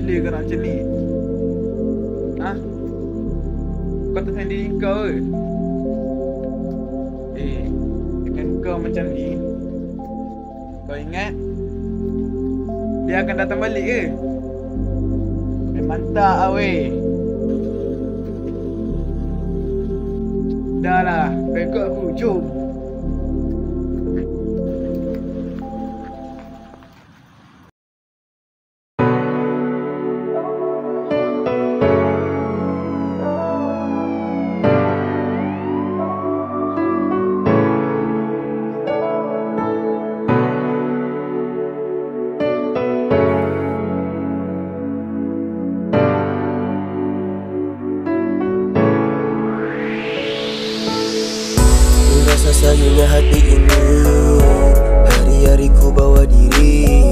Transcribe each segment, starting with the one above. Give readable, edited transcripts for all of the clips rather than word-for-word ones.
boleh ke nak macam ni? Ha? Kau tak sayang diri kau ke? Dengan kau macam ni, kau ingat dia akan datang balik ke? Memang tak lah weh. Dah lah, kau ikut aku, jom. Rasa sayangnya hati ini, hari-hari ku bawa diri.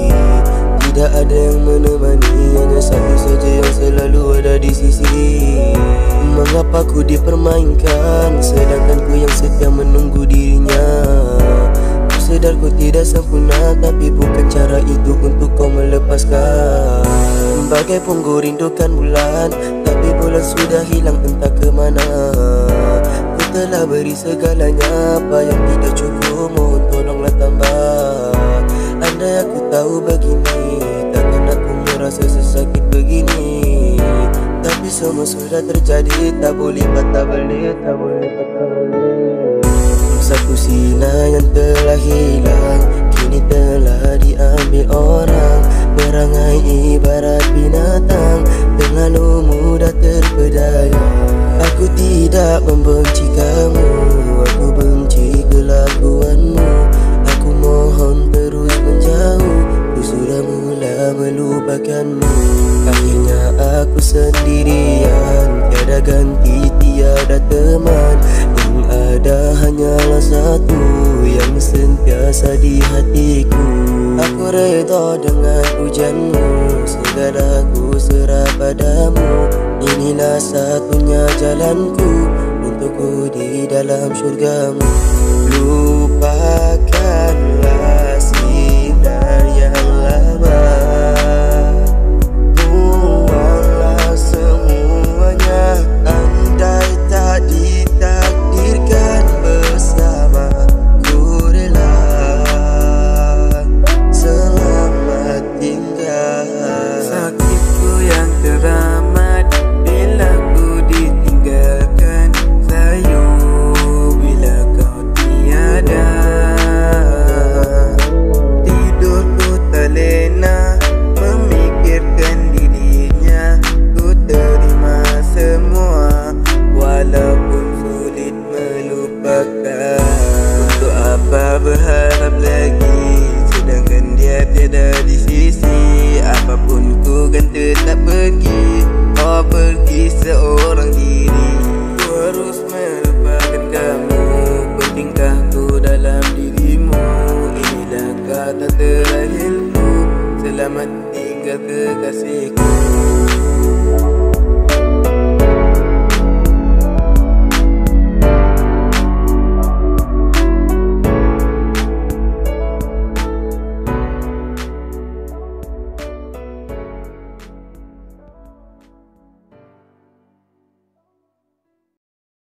Tidak ada yang menemani, hanya satu saja yang selalu ada di sisi. Mengapa ku dipermainkan, sedangkan ku yang setia menunggu dirinya. Ku sedar ku tidak sempurna, tapi bukan cara itu untuk kau melepaskan. Bagai punggu rindukan bulan, tapi bulan sudah hilang entah ke mana. Telah beri segalanya, apa yang tidak cukup mohon tolonglah tambah. Andai aku tahu begini, takkan aku merasa sesakit begini. Tapi semua sudah terjadi, tak boleh patah balik, tak boleh patah balik. Satu sinar yang telah hilang, kini telah diambil orang. Perangai ibarat binatang, terlalu mudah terpedaya. Aku tidak membenci kamu, aku benci kelakuanmu. Aku mohon terus menjauh, ku sudah mula melupakanmu. Akhirnya aku sendirian, tiada ganti, tiada teman. Yang ada hanyalah satu yang sentiasa di hatiku. Aku reda dengan hujanmu, segala ku serah padamu. Inilah satunya jalanku untukku di dalam syurgamu. Lupakanlah sinar yang lama, buanglah semuanya. Andai tak ditakdirkan bersama, ku rela selamat tinggal. Sakitku yang teramat bila ku ditinggalkan, sayu bila kau tiada. Tidurku tak lena memikirkan dirinya. Ku terima semua walaupun sulit melupakan. Untuk apa berharap lagi sedangkan dia tiada di sisi. Apapun ku kan tetap pergi, kau pergi seorang diri. Ku harus melupakan kamu, pentingkah ku dalam dirimu. Inilah kata terakhirku, selamat tinggal kekasihku.